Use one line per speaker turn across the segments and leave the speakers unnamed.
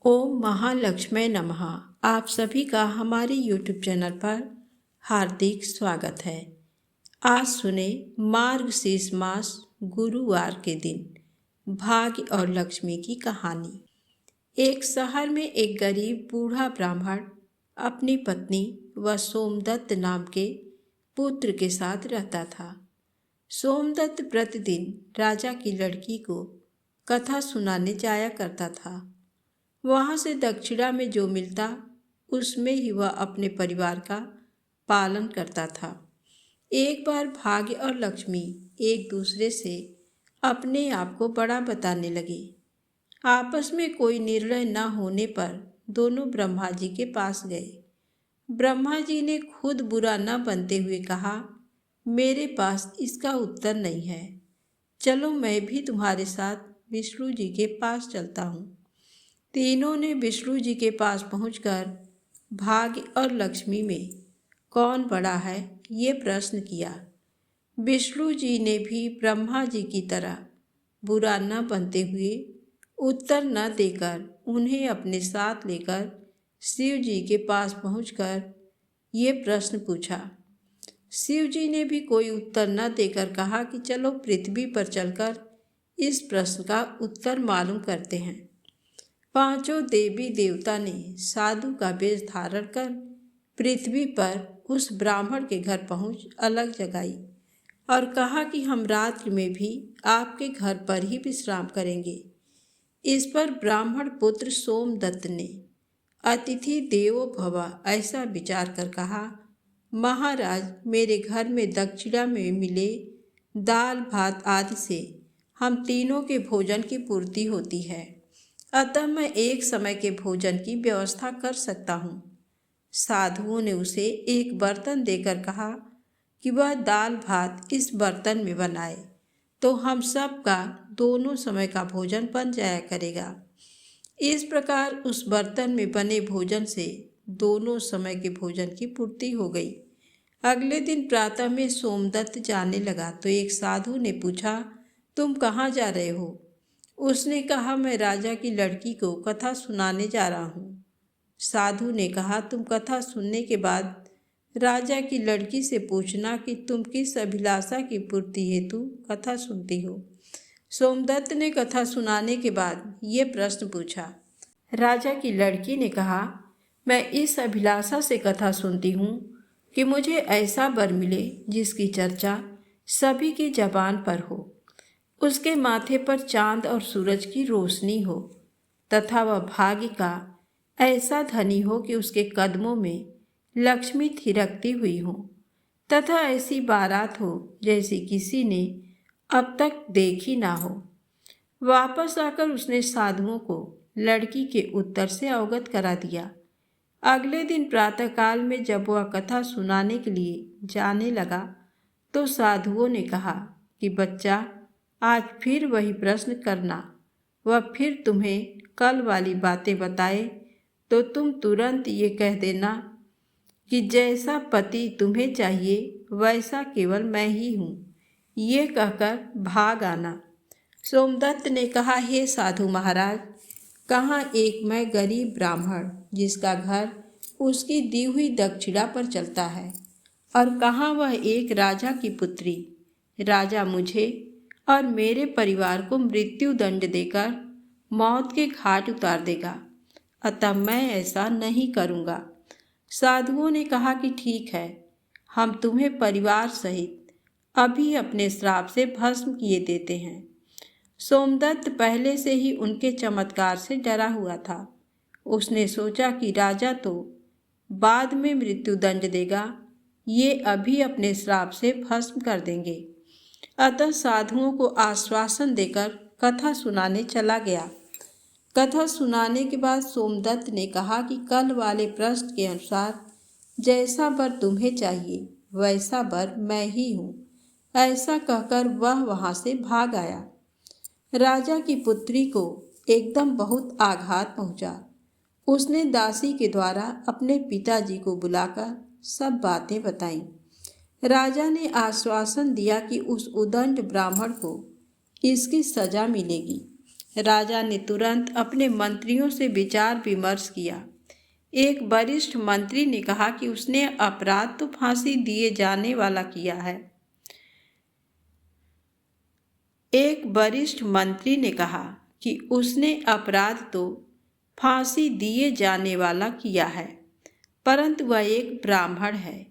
ओम महालक्ष्मी नमः। आप सभी का हमारे YouTube चैनल पर हार्दिक स्वागत है। आज सुने मार्गशीर्ष मास गुरुवार के दिन भाग्य और लक्ष्मी की कहानी। एक शहर में एक गरीब बूढ़ा ब्राह्मण अपनी पत्नी व सोमदत्त नाम के पुत्र के साथ रहता था। सोमदत्त प्रतिदिन राजा की लड़की को कथा सुनाने जाया करता था। वहाँ से दक्षिणा में जो मिलता उसमें ही वह अपने परिवार का पालन करता था। एक बार भाग्य और लक्ष्मी एक दूसरे से अपने आप को बड़ा बताने लगे। आपस में कोई निर्णय न होने पर दोनों ब्रह्मा जी के पास गए। ब्रह्मा जी ने खुद बुरा न बनते हुए कहा, मेरे पास इसका उत्तर नहीं है, चलो मैं भी तुम्हारे साथ विष्णु जी के पास चलता हूँ। तीनों ने विष्णु जी के पास पहुंचकर भाग्य और लक्ष्मी में कौन बड़ा है ये प्रश्न किया। विष्णु जी ने भी ब्रह्मा जी की तरह बुरा न बनते हुए उत्तर न देकर उन्हें अपने साथ लेकर शिव जी के पास पहुंचकर ये प्रश्न पूछा। शिव जी ने भी कोई उत्तर न देकर कहा कि चलो पृथ्वी पर चलकर इस प्रश्न का उत्तर मालूम करते हैं। पांचों देवी देवता ने साधु का वेश धारण कर पृथ्वी पर उस ब्राह्मण के घर पहुंच अलग जगाई और कहा कि हम रात्रि में भी आपके घर पर ही विश्राम करेंगे। इस पर ब्राह्मण पुत्र सोमदत्त ने अतिथि देवो भव ऐसा विचार कर कहा, महाराज, मेरे घर में दक्षिणा में मिले दाल भात आदि से हम तीनों के भोजन की पूर्ति होती है, अतः मैं एक समय के भोजन की व्यवस्था कर सकता हूँ। साधुओं ने उसे एक बर्तन देकर कहा कि वह दाल भात इस बर्तन में बनाए तो हम सब का दोनों समय का भोजन बन जाया करेगा। इस प्रकार उस बर्तन में बने भोजन से दोनों समय के भोजन की पूर्ति हो गई। अगले दिन प्रातः में सोमदत्त जाने लगा तो एक साधु ने पूछा, तुम कहाँ जा रहे हो? उसने कहा, मैं राजा की लड़की को कथा सुनाने जा रहा हूँ। साधु ने कहा, तुम कथा सुनने के बाद राजा की लड़की से पूछना कि तुम किस अभिलाषा की पूर्ति हेतु कथा सुनती हो। सोमदत्त ने कथा सुनाने के बाद ये प्रश्न पूछा। राजा की लड़की ने कहा, मैं इस अभिलाषा से कथा सुनती हूँ कि मुझे ऐसा वर मिले जिसकी चर्चा सभी की जबान पर हो, उसके माथे पर चांद और सूरज की रोशनी हो तथा वह भाग्य का ऐसा धनी हो कि उसके कदमों में लक्ष्मी थिरकती हुई हो तथा ऐसी बारात हो जैसी किसी ने अब तक देखी ना हो। वापस आकर उसने साधुओं को लड़की के उत्तर से अवगत करा दिया। अगले दिन प्रातःकाल में जब वह कथा सुनाने के लिए जाने लगा तो साधुओं ने कहा कि बच्चा, आज फिर वही प्रश्न करना, वह फिर तुम्हें कल वाली बातें बताए तो तुम तुरंत ये कह देना कि जैसा पति तुम्हें चाहिए वैसा केवल मैं ही हूँ, ये कहकर भाग आना। सोमदत्त ने कहा, हे साधु महाराज, कहाँ एक मैं गरीब ब्राह्मण जिसका घर उसकी दी हुई दक्षिणा पर चलता है, और कहाँ वह एक राजा की पुत्री। राजा मुझे और मेरे परिवार को मृत्यु दंड देकर मौत के घाट उतार देगा, अतः मैं ऐसा नहीं करूँगा। साधुओं ने कहा कि ठीक है, हम तुम्हें परिवार सहित अभी अपने श्राप से भस्म किए देते हैं। सोमदत्त पहले से ही उनके चमत्कार से डरा हुआ था। उसने सोचा कि राजा तो बाद में मृत्यु दंड देगा, ये अभी अपने श्राप से भस्म कर देंगे। अतः साधुओं को आश्वासन देकर कथा सुनाने चला गया। कथा सुनाने के बाद सोमदत्त ने कहा कि कल वाले प्रश्न के अनुसार जैसा वर तुम्हें चाहिए वैसा वर मैं ही हूँ, ऐसा कहकर वह वहाँ से भाग आया। राजा की पुत्री को एकदम बहुत आघात पहुँचा। उसने दासी के द्वारा अपने पिताजी को बुलाकर सब बातें बताईं। राजा ने आश्वासन दिया कि उस उदंड ब्राह्मण को इसकी सजा मिलेगी। राजा ने तुरंत अपने मंत्रियों से विचार विमर्श किया। एक वरिष्ठ मंत्री ने कहा कि उसने अपराध तो फांसी दिए जाने वाला किया है। एक वरिष्ठ मंत्री ने कहा कि उसने अपराध तो फांसी दिए जाने वाला किया है, परंतु वह एक ब्राह्मण है।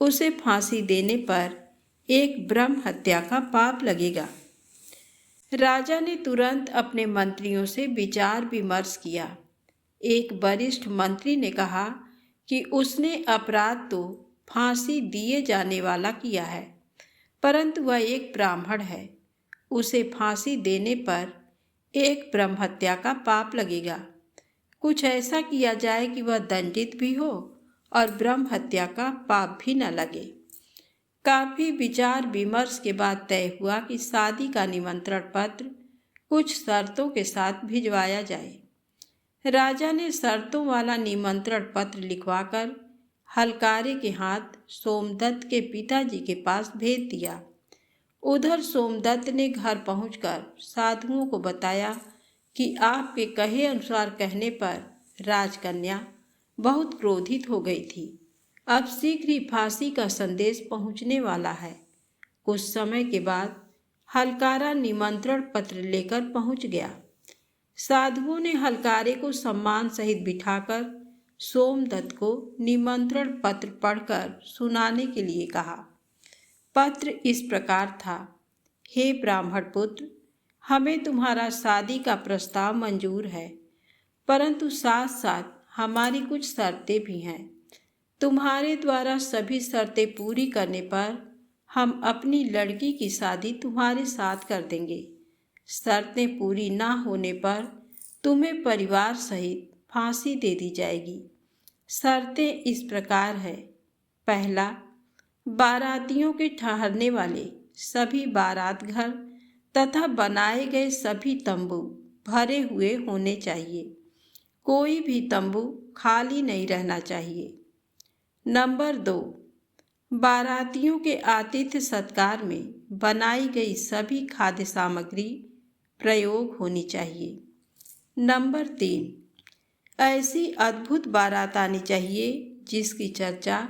उसे फांसी देने पर एक ब्रह्म हत्या का पाप लगेगा। राजा ने तुरंत अपने मंत्रियों से विचार विमर्श किया। एक वरिष्ठ मंत्री ने कहा कि उसने अपराध तो फांसी दिए जाने वाला किया है, परंतु वह एक ब्राह्मण है। उसे फांसी देने पर एक ब्रह्म हत्या का पाप लगेगा। कुछ ऐसा किया जाए कि वह दंडित भी हो और ब्रह्म हत्या का पाप भी न लगे। काफी विचार विमर्श के बाद तय हुआ कि शादी का निमंत्रण पत्र कुछ शर्तों के साथ भिजवाया जाए। राजा ने शर्तों वाला निमंत्रण पत्र लिखवाकर हलकारे के हाथ सोमदत्त के पिताजी के पास भेज दिया। उधर सोमदत्त ने घर पहुंचकर साधुओं को बताया कि आपके कहे अनुसार कहने पर राजकन्या बहुत क्रोधित हो गई थी। अब शीघ्र ही फांसी का संदेश पहुंचने वाला है। कुछ समय के बाद हलकारा निमंत्रण पत्र लेकर पहुंच गया। साधुओं ने हलकारे को सम्मान सहित बिठाकर सोमदत्त को निमंत्रण पत्र पढ़कर सुनाने के लिए कहा। पत्र इस प्रकार था। हे ब्राह्मण पुत्र, हमें तुम्हारा शादी का प्रस्ताव मंजूर है, परंतु साथ साथ हमारी कुछ शर्तें भी हैं। तुम्हारे द्वारा सभी शर्तें पूरी करने पर हम अपनी लड़की की शादी तुम्हारे साथ कर देंगे। शर्तें पूरी ना होने पर तुम्हें परिवार सहित फांसी दे दी जाएगी। शर्तें इस प्रकार है। पहला, बारातियों के ठहरने वाले सभी बारात घर तथा बनाए गए सभी तंबू भरे हुए होने चाहिए। कोई भी तंबू खाली नहीं रहना चाहिए। नंबर 2, बारातियों के आतिथ्य सत्कार में बनाई गई सभी खाद्य सामग्री प्रयोग होनी चाहिए। नंबर 3, ऐसी अद्भुत बारात आनी चाहिए जिसकी चर्चा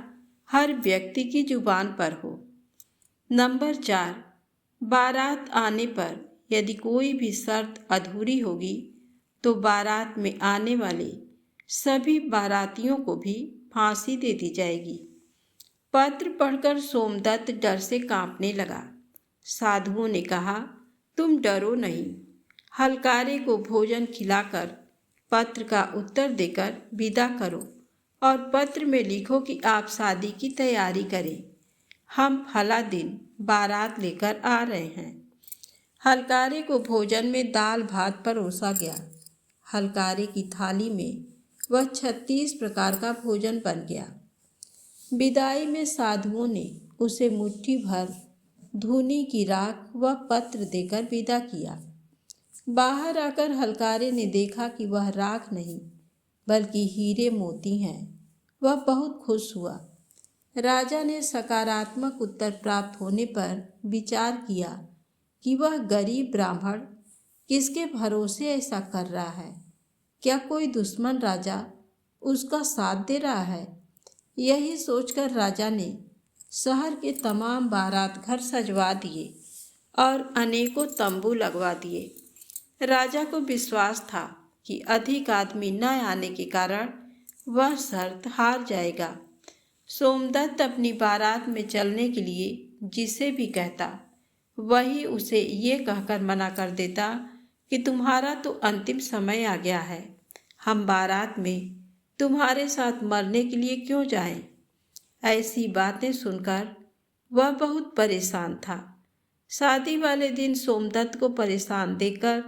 हर व्यक्ति की जुबान पर हो। नंबर 4, बारात आने पर यदि कोई भी शर्त अधूरी होगी तो बारात में आने वाले सभी बारातियों को भी फांसी दे दी जाएगी। पत्र पढ़कर सोमदत्त डर से कांपने लगा। साधुओं ने कहा, तुम डरो नहीं। हलकारे को भोजन खिलाकर पत्र का उत्तर देकर विदा करो और पत्र में लिखो कि आप शादी की तैयारी करें। हम फला दिन बारात लेकर आ रहे हैं। हलकारे को भोजन में दाल भात परोसा गया। हलकारे की थाली में वह 36 प्रकार का भोजन बन गया। विदाई में साधुओं ने उसे मुट्ठी भर धूनी की राख व पत्र देकर विदा किया। बाहर आकर हलकारे ने देखा कि वह राख नहीं बल्कि हीरे मोती हैं। वह बहुत खुश हुआ। राजा ने सकारात्मक उत्तर प्राप्त होने पर विचार किया कि वह गरीब ब्राह्मण किसके भरोसे ऐसा कर रहा है। क्या कोई दुश्मन राजा उसका साथ दे रहा है? यही सोचकर राजा ने शहर के तमाम बारात घर सजवा दिए और अनेकों तंबू लगवा दिए। राजा को विश्वास था कि अधिक आदमी न आने के कारण वह शर्त हार जाएगा। सोमदत्त अपनी बारात में चलने के लिए जिसे भी कहता वही उसे ये कहकर मना कर देता कि तुम्हारा तो अंतिम समय आ गया है। हम बारात में तुम्हारे साथ मरने के लिए क्यों जाएं? ऐसी बातें सुनकर वह बहुत परेशान था। शादी वाले दिन सोमदत्त को परेशान देखकर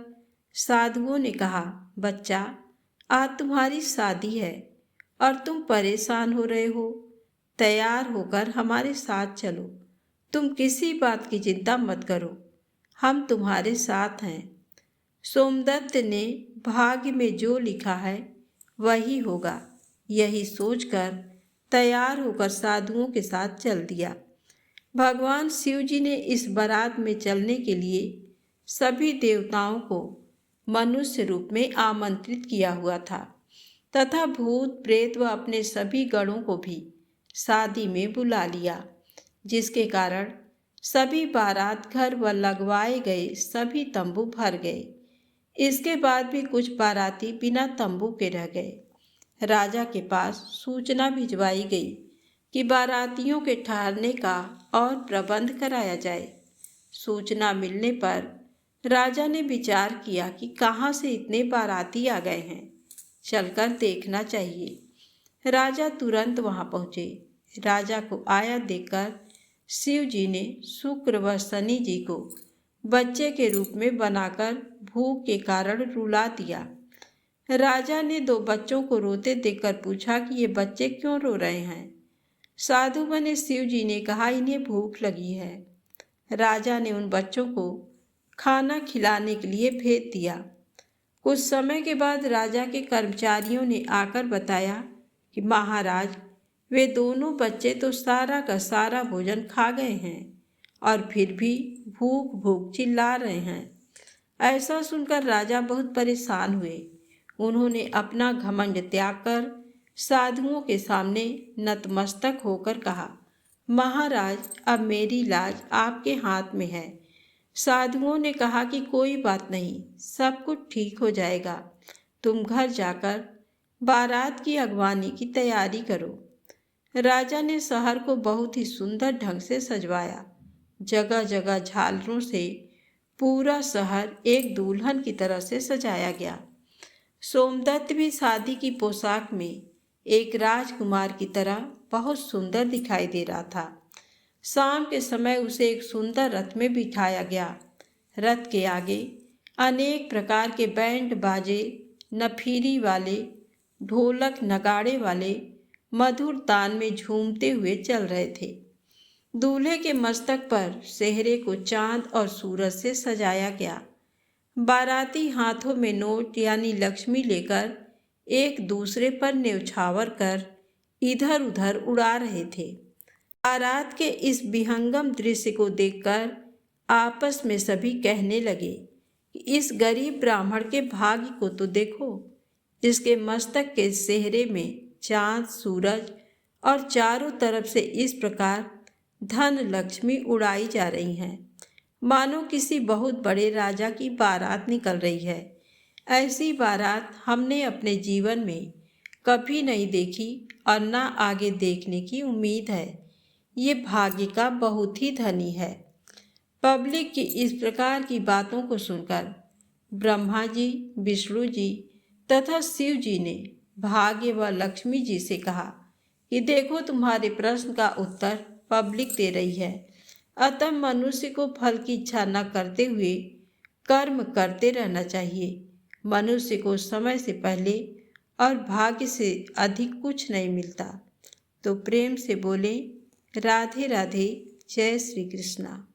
साधुओं ने कहा, बच्चा, आज तुम्हारी शादी है और तुम परेशान हो रहे हो। तैयार होकर हमारे साथ चलो। तुम किसी बात की चिंता मत करो, हम तुम्हारे साथ हैं। सोमदत्त ने भाग्य में जो लिखा है वही होगा, यही सोचकर तैयार होकर साधुओं के साथ चल दिया। भगवान शिव जी ने इस बारात में चलने के लिए सभी देवताओं को मनुष्य रूप में आमंत्रित किया हुआ था तथा भूत प्रेत व अपने सभी गणों को भी शादी में बुला लिया, जिसके कारण सभी बारात घर व लगवाए गए सभी तंबू भर गए। इसके बाद भी कुछ बाराती बिना तंबू के रह गए। राजा के पास सूचना भिजवाई गई कि बारातियों के ठहरने का और प्रबंध कराया जाए। सूचना मिलने पर राजा ने विचार किया कि कहाँ से इतने बाराती आ गए हैं, चलकर देखना चाहिए। राजा तुरंत वहां पहुंचे। राजा को आया देखकर शिव जी ने शुक्र व शनि जी को बच्चे के रूप में बनाकर भूख के कारण रुला दिया। राजा ने 2 बच्चों को रोते देखकर पूछा कि ये बच्चे क्यों रो रहे हैं। साधु बने शिव जी ने कहा, इन्हें भूख लगी है। राजा ने उन बच्चों को खाना खिलाने के लिए भेज दिया। कुछ समय के बाद राजा के कर्मचारियों ने आकर बताया कि महाराज, वे दोनों बच्चे तो सारा का सारा भोजन खा गए हैं और फिर भी भूख भूख चिल्ला रहे हैं। ऐसा सुनकर राजा बहुत परेशान हुए। उन्होंने अपना घमंड त्याग कर साधुओं के सामने नतमस्तक होकर कहा, महाराज, अब मेरी लाज आपके हाथ में है। साधुओं ने कहा कि कोई बात नहीं, सब कुछ ठीक हो जाएगा। तुम घर जाकर बारात की अगवानी की तैयारी करो। राजा ने शहर को बहुत ही सुंदर ढंग से सजवाया। जगह जगह झालरों से पूरा शहर एक दुल्हन की तरह से सजाया गया। सोमदत्त भी शादी की पोशाक में एक राजकुमार की तरह बहुत सुंदर दिखाई दे रहा था। शाम के समय उसे एक सुंदर रथ में बिठाया गया। रथ के आगे अनेक प्रकार के बैंड बाजे, नफीरी वाले, ढोलक नगाड़े वाले मधुर तान में झूमते हुए चल रहे थे। दूल्हे के मस्तक पर सेहरे को चांद और सूरज से सजाया गया। बाराती हाथों में नोट यानी लक्ष्मी लेकर एक दूसरे पर न्यौछावर कर इधर उधर उड़ा रहे थे। बारात के इस विहंगम दृश्य को देखकर आपस में सभी कहने लगे कि इस गरीब ब्राह्मण के भाग्य को तो देखो। इसके मस्तक के सेहरे में चांद, सूरज और चारों तरफ से इस प्रकार धन लक्ष्मी उड़ाई जा रही हैं, मानो किसी बहुत बड़े राजा की बारात निकल रही है। ऐसी बारात हमने अपने जीवन में कभी नहीं देखी और न आगे देखने की उम्मीद है। ये भाग्य का बहुत ही धनी है। पब्लिक की इस प्रकार की बातों को सुनकर ब्रह्मा जी, विष्णु जी तथा शिव जी ने भाग्य व लक्ष्मी जी से कहा कि देखो, तुम्हारे प्रश्न का उत्तर पब्लिक दे रही है। अतः मनुष्य को फल की इच्छा न करते हुए कर्म करते रहना चाहिए। मनुष्य को समय से पहले और भाग्य से अधिक कुछ नहीं मिलता। तो प्रेम से बोले, राधे राधे, जय श्री कृष्णा।